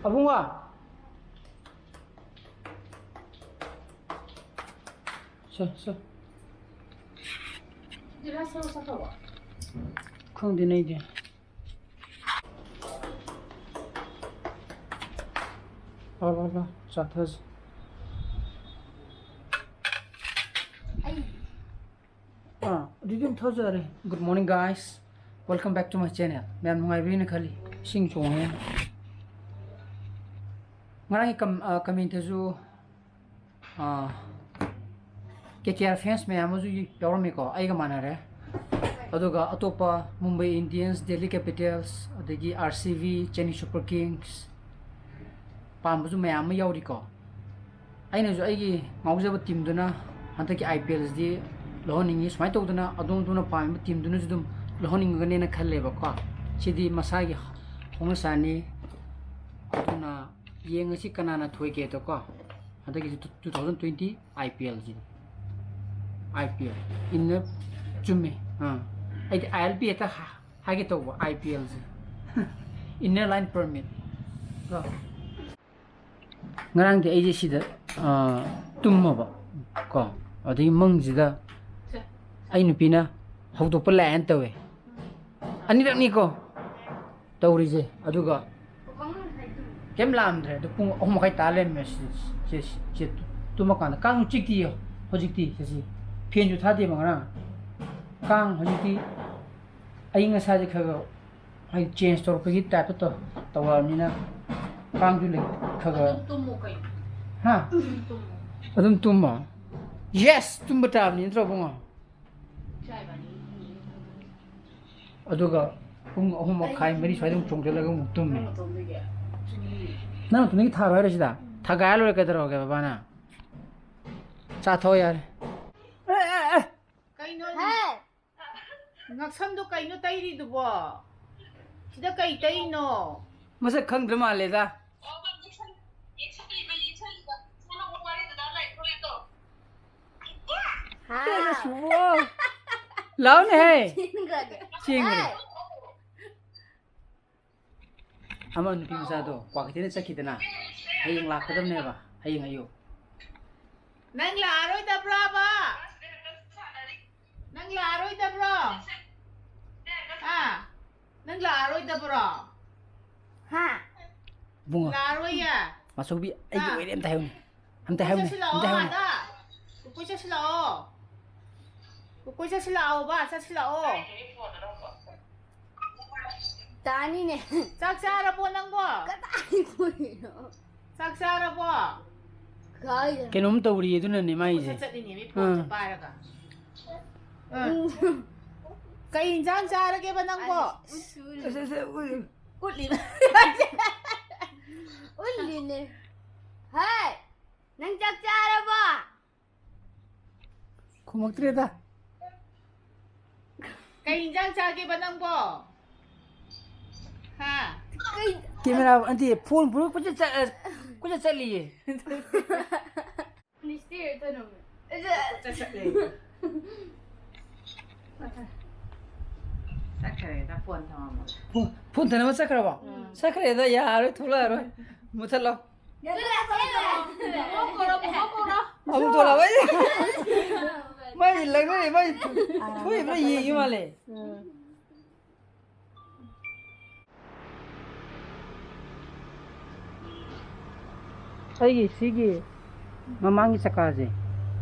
Abunga. So. Did I say what's up? Không đi này đi. Alo, sathas. Didn't thought that. Good morning, guys. Welcome back to my channel. I'm Mirang-Mahum khali sing chong hai. Ngarang comment ju KKR fans me amu ju yawrami ko ai ga manare. Aduga atopa Mumbai Indians, Delhi Capitals, adagi RCB, Chennai Super Kings pambu me amu yawri ko. Aina ju aigi ngaujaba team duna hantaki IPLs di lohning smai tawduna adum duna pam team duna judum lohning gane na khalle ba ko. Chidi masagi hongsani aduna yenga si kanana thoi ke to ko. Hantaki 2020 IPL ji. IPL in chumme I'll be at a hagit over IPLs inner line permit. Ngarang the agency that tumma ko adi mangzida ainu pina how to pala antawe anira niko tawrije aduga kem lamdre the pung omakai talen message che tumakana kang chikti hojikti sesi penju thadi mangana kang hojiti ai nga sa je khaga ai change tor pagi type to tawamina kang ju le khaga Tummo kai. ha adum tumma yes tumba tab ni tro bunga Chai bani. aduga pung ahum khai mari swai dum chong jela ga mutum me Tumge. na tu ni thar hoire sida thagal le ka daro ga baba na cha tho yar Kaino. Ngaksamdo kaino tairi dubo. Sida kai taino. masa khang drama le da lao ne hai chingre aman pi masa do kwa ke ne sakhi dana hayeng la khadam ne ba hayeng ayo Nang laroy da braba. Nang laroy da bro. Nang laroy da bro. bunga Laroy ya. masuk bi ai jo em tai ham tai ham Kukuy sa silao. Kukuy sa silao ba? Sa silao. Tani ne. Saksara po nang bo. Katay ko yun. Saksara po. Kaya. kenom tawri edu na ne mai je Sa ni mi po sa para ka. Kay injang sara ke ba nang bo? Utli. Uli ne. Hai. Nang chakchara ba? kumaktre da Kay injang sara ke ba nang bo? Ha. camera anti phone puro kuch chali Ni steer to no. Sakare da phone thama mo. phone thana sakra ba sakra da yaar thula ro muthalo abu thola bai mai lagna ne mai thoi bra ye male sigi mamangi sakaje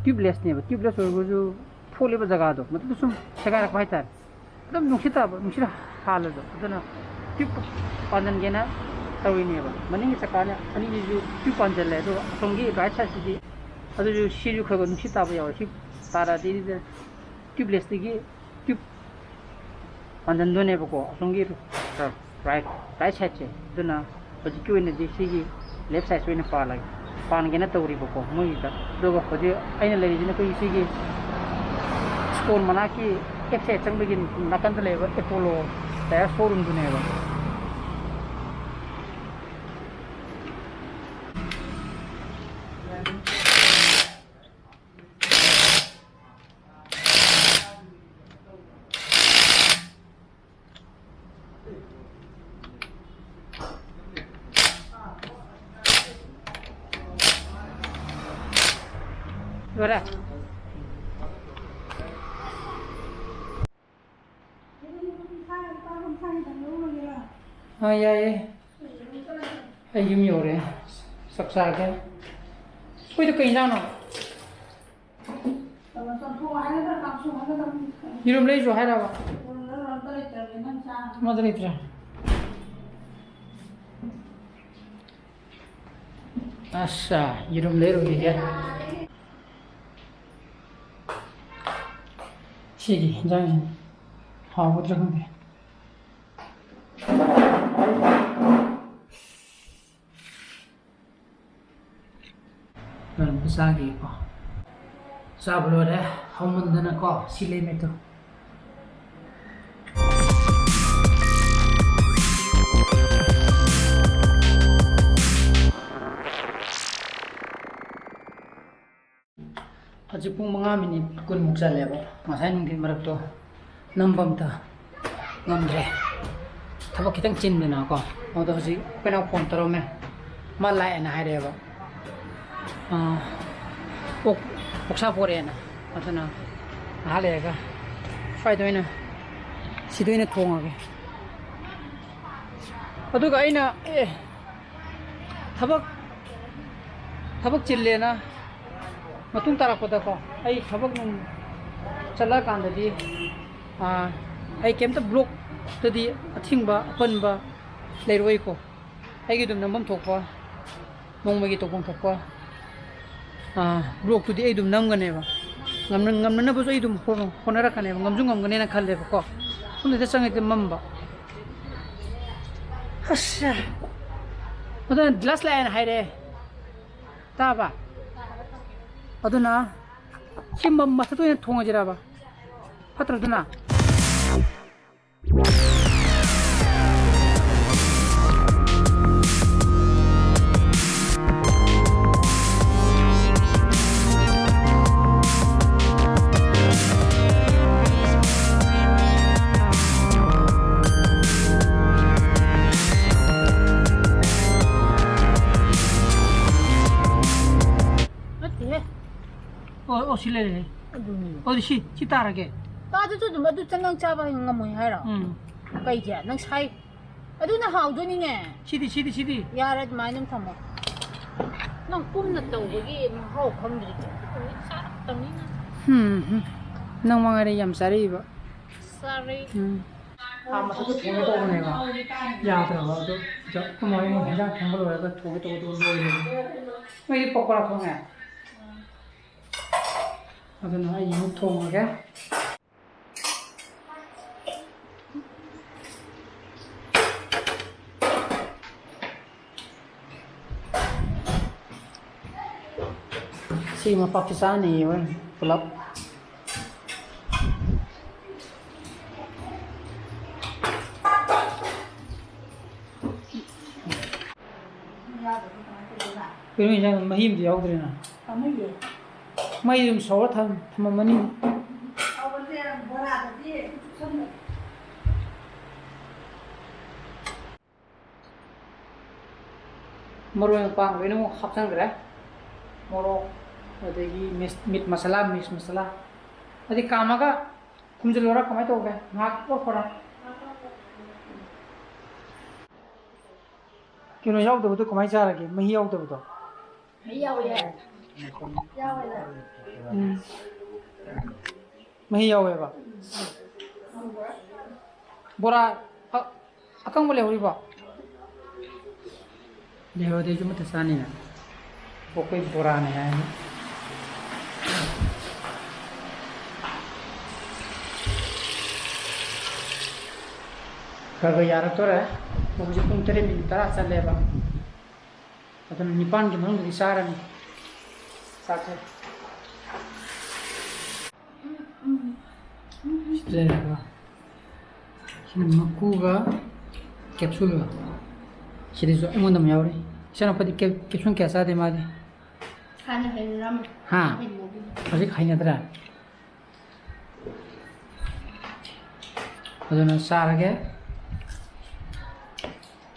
tubeless ne tubeless or jo phole ba jaga do matlab sum saga rak bhaitar एकदम नुसिरा हाल दो अदना tube पांजन गेना तवी ने बा मनिंग सकाने अनि जु tube पांजन ले दो संगी राइट साइड से अदु जु सिरु खगो नुसिता बा याव सिप तारा दि ट्यूबलेस दिगी ट्यूब पांजन दो ने बको संगी राइट साइड से दना बजि क्यु ने दि सिगी लेफ्ट साइड से ने पा लाग पान गेना तवरी बको मुई दा दोगो बजि आइना ले जिने कोई सिगी स्कूल मना की F चंग begin nakan to level Apollo tire showroom to never 그래. 예. 이미 오래. 싹싹하게. 거기도 괜찮아. 이름 내줘 해라. 맞아 있더라. 아싸, 이름 내려 이게. 시기 장인 하고 들어간대. 그럼 비싸게 거. 사블로래 한문드는 거 실리메터. 아직 pung mga minit kun muksalebo. Masay nung din marag to nambam ta ngamre. Thabo kitang chin din ako. O to si pena phone taro me malay na hai reba. Oksa pore na. Atana halega. Fai doina. Si doina thongage. Aduga aina thabak chillena matung tarakpada ko ai thabak nung chala kandadi ai kemta block tadi athingba apanba leiroi ko ai gi dum nambam thokpa nongmagi tokpong thokpa block tudi ai dum namgane ba ngamna na boso ai dum honara kane ba ngamjung ngamgane na khalle ba ko sunde sangai te mamba hasha odan glass line haire ta ba aduna 힘만 맞아도 그냥 통하지라 봐. 파트너드나. 실례네. 어디 시 따라게. 따도 좀 아주 짱강 짜봐 형아 뭐 해라. 그이게 난 사이. 아두나 하우더니네. 시디. 야라 많이 담아. 난 꿈났다고 거기 하우 감들이지. 사람이나. 난 망아래 얌사리 봐. Sorry. 아마도 통에 또 내가. 야더라고. 저 그모이 그냥 통으로 해서 통에 또 놓이는. 왜 뽀뽀라 통해? aduna imu thongage si ma Pakistani wen pulap 그러면 이제 mahim di yaudrina may yung sawat hamamani moro yung pang wino mo hapsan kare moro adagi meat masala mix masala adi kamaga kumjalora kamay to ga ngak ko pora kino yaudabdo kamay charage mahi yaudabdo mahi yawe ba bora akang boleh huri ba leho de cuma tesani na pokoi bora na ya kaga yarak to ra mujhe pung tere minta chale ba atau nipan ki mang di saran sakse Sila sini makuga capsule sini so emon dam yaure sana padi capsule kaisa de made खाना है राम हाँ अभी खाई नतरा अदुना सारगे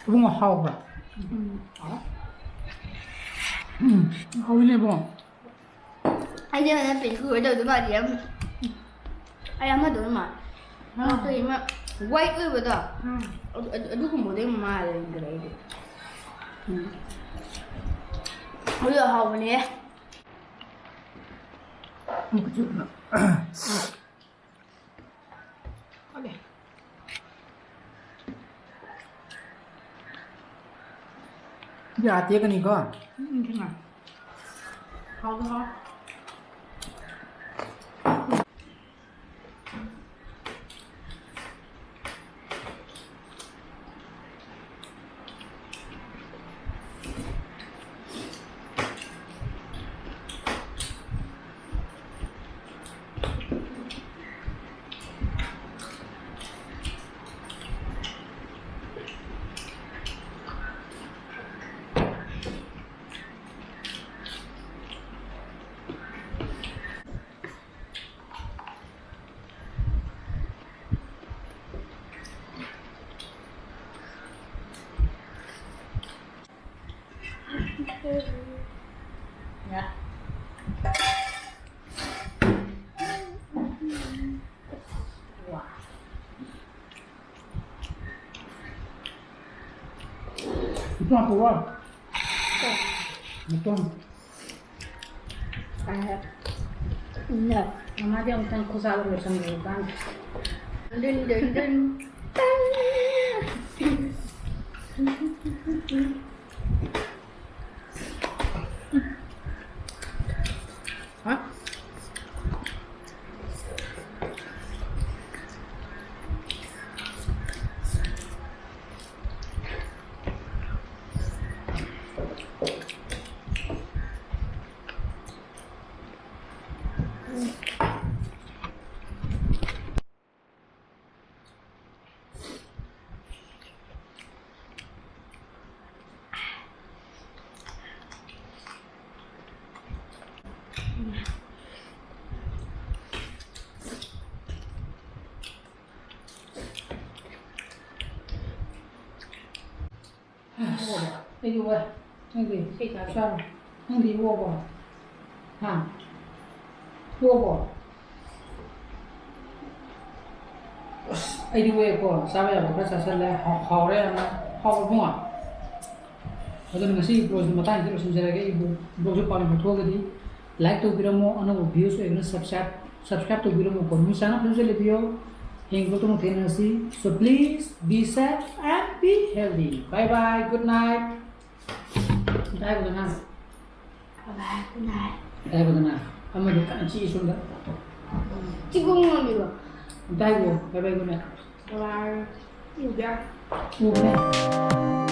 bunga haura hawile bon anh chơi là bị khử đầu tụi bà điểm ai ăn hết rồi mà nó thì mà quay ơi bây giờ ở đâu cũng một đêm mà là cái đấy bây giờ học nè một chút nữa giờ tiếc cái này có thế nào không không dạ wow itu apa wah betul nè mama dia untuk kusal bersama kan đinh đinh đinh hah đâyดูว่านั่งดีใช่นั่งดีวัวบ่ฮะวัวบ่ไอ้ดูเว้ยก็ทราบอย่างว่าจะแล้วเขาเรื่องนะเขาหัวเพราะฉะนั้นก็สิโปรเจกต์มาตั้งที่เราสนใจกันอีกโปรเจกต์ปาล์มทั่วกันดีไลค์ตัวพิรามอันนั้นวิวส์เองนะsubscribeตัวพิรามคนมีสารพัดเลยพิโอYang betul mungkin nasi. So please be safe and be healthy. Bye bye. Good night. Bye good night. bye bye good night Bye good night. Kamu dekat Ci sudah. Cikgu ngambil loh. Bye bye good night. Bye. Udah. Udah.